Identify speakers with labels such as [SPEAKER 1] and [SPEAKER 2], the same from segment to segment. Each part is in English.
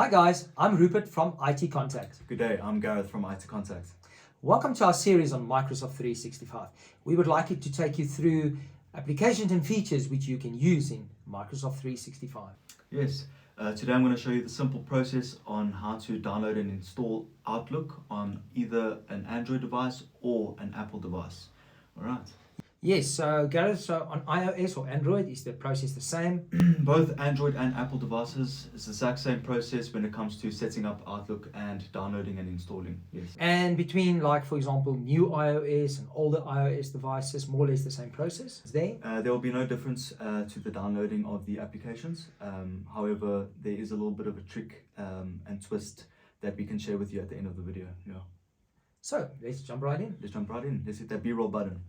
[SPEAKER 1] Hi guys, I'm Rupert from IT Contact.
[SPEAKER 2] Good day, I'm Gareth from IT Contact.
[SPEAKER 1] Welcome to our series on Microsoft 365. We would like it to take you through applications and features which you can use in Microsoft 365.
[SPEAKER 2] Yes, today I'm going to show you the simple process on how to download and install Outlook on either an Android device or an Apple device. Alright.
[SPEAKER 1] Yes, so Gareth, so on iOS or Android, is the process the same?
[SPEAKER 2] Both Android and Apple devices, it's the exact same process when it comes to setting up Outlook and downloading and installing. Yes.
[SPEAKER 1] And between, like, for example, new iOS and older iOS devices, more or less the same process? Is there?
[SPEAKER 2] There will be no difference to the downloading of the applications. However, there is a little bit of a trick and twist that we can share with you at the end of the video. Yeah.
[SPEAKER 1] So, let's jump right in.
[SPEAKER 2] Let's jump right in. Let's hit that B-roll button.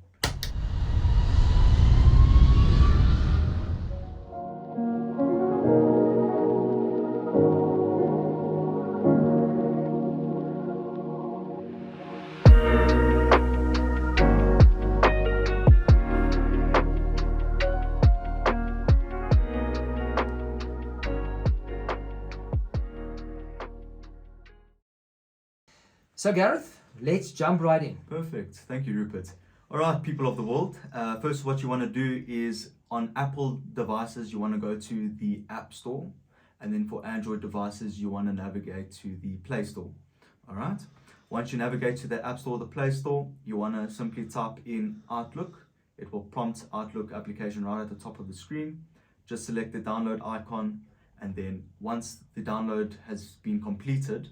[SPEAKER 1] So Gareth, let's jump right in.
[SPEAKER 2] Perfect. Thank you, Rupert. All right, people of the world. First, what you want to do is on Apple devices, you want to go to the App Store. And then for Android devices, you want to navigate to the Play Store. All right. Once you navigate to the App Store or the Play Store, you want to simply type in Outlook. It will prompt Outlook application right at the top of the screen. Just select the download icon. And then once the download has been completed,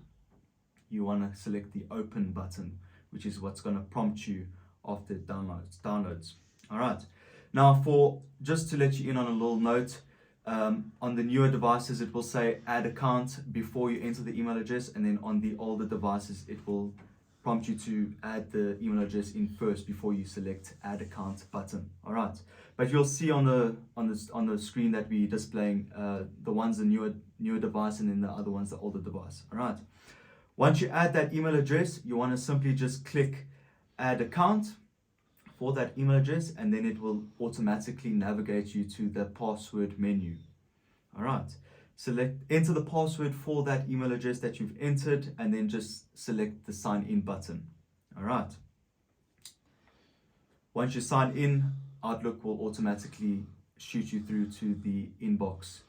[SPEAKER 2] you want to select the open button, which is what's going to prompt you after it downloads. All right. Now, just to let you in on a little note, on the newer devices, it will say add account before you enter the email address, and then on the older devices, it will prompt you to add the email address in first before you select add account button. All right. But you'll see on the screen that we're displaying the one's the newer device, and then the other one's the older device. All right. Once you add that email address, you want to simply just click add account for that email address, and then it will automatically navigate you to the password menu. All right. Enter the password for that email address that you've entered, and then just select the sign in button. All right. Once you sign in, Outlook will automatically shoot you through to the inbox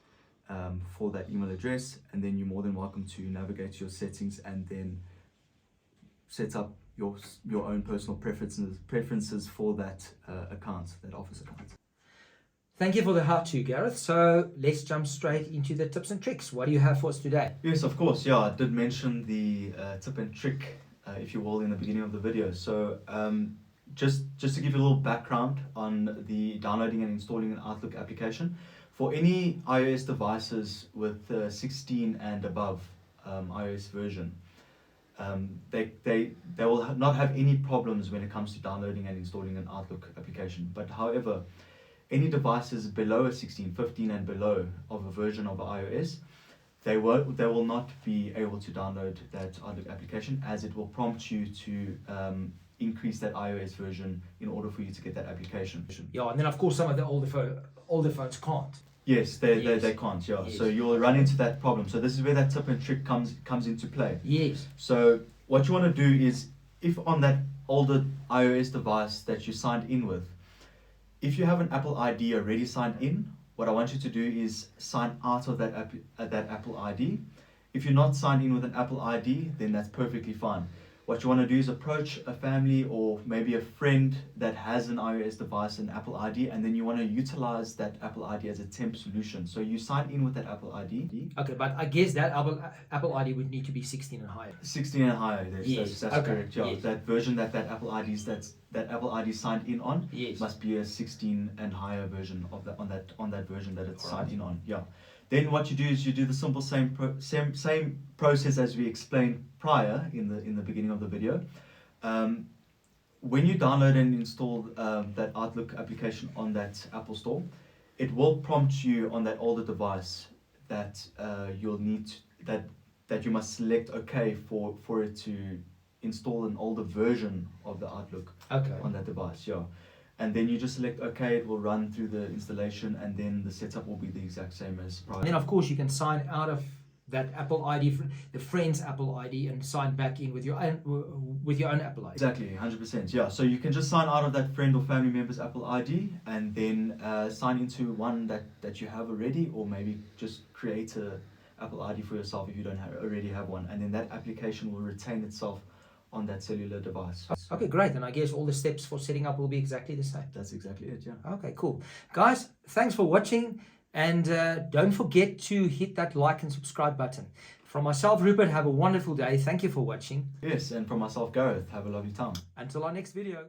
[SPEAKER 2] for that email address, and then you're more than welcome to navigate your settings and then set up your own personal preferences for that account, that Office account.
[SPEAKER 1] Thank you for the how-to, Gareth. So let's jump straight into the tips and tricks. What do you have for us today?
[SPEAKER 2] Yes, of course. Yeah, I did mention the tip and trick, if you will, in the beginning of the video. So just to give you a little background on the downloading and installing an Outlook application. For any iOS devices with 16 and above iOS version, they will not have any problems when it comes to downloading and installing an Outlook application. But however, any devices below a 16, 15 and below of a version of iOS, they will not be able to download that Outlook application, as it will prompt you to increase that iOS version in order for you to get that application.
[SPEAKER 1] Yeah, and then of course some of the older phones can't.
[SPEAKER 2] Yes, they can't, yeah.
[SPEAKER 1] Yes.
[SPEAKER 2] So you'll run into that problem. So this is where that tip and trick comes into play.
[SPEAKER 1] Yes.
[SPEAKER 2] So what you want to do is, if on that older iOS device that you signed in with, if you have an Apple ID already signed in, what I want you to do is sign out of that Apple ID. If you're not signed in with an Apple ID, then that's perfectly fine. What you want to do is approach a family or maybe a friend that has an iOS device and Apple ID, and then you want to utilize that Apple ID as a temp solution. So you sign in with that Apple ID.
[SPEAKER 1] Okay, but I guess that Apple ID would need to be 16 and higher.
[SPEAKER 2] 16 and higher,
[SPEAKER 1] Yes.
[SPEAKER 2] that's
[SPEAKER 1] Okay.
[SPEAKER 2] correct. Yeah,
[SPEAKER 1] Yes.
[SPEAKER 2] that version that Apple ID signed in on
[SPEAKER 1] Yes.
[SPEAKER 2] must be a 16 and higher version of that on that version that it's signed in on. Yeah. Then what you do is you do the simple same process as we explained prior in the beginning of the video. When you download and install that Outlook application on that Apple Store, it will prompt you on that older device that you'll need that you must select OK for it to install an older version of the Outlook on that device. Yeah. And then you just select OK, it will run through the installation, and then the setup will be the exact same as prior.
[SPEAKER 1] And then of course you can sign out of that Apple ID, the friend's Apple ID, and sign back in with your own Apple ID.
[SPEAKER 2] Exactly, 100%. Yeah, so you can just sign out of that friend or family member's Apple ID and then sign into one that you have already, or maybe just create a Apple ID for yourself if you don't already have one, and then that application will retain itself on that cellular device.
[SPEAKER 1] Okay, great. And I guess all the steps for setting up will be exactly the same.
[SPEAKER 2] That's exactly it, yeah.
[SPEAKER 1] Okay, cool. Guys, thanks for watching. And don't forget to hit that like and subscribe button. From myself, Rupert, have a wonderful day. Thank you for watching.
[SPEAKER 2] Yes, and from myself, Gareth, have a lovely time.
[SPEAKER 1] Until our next video.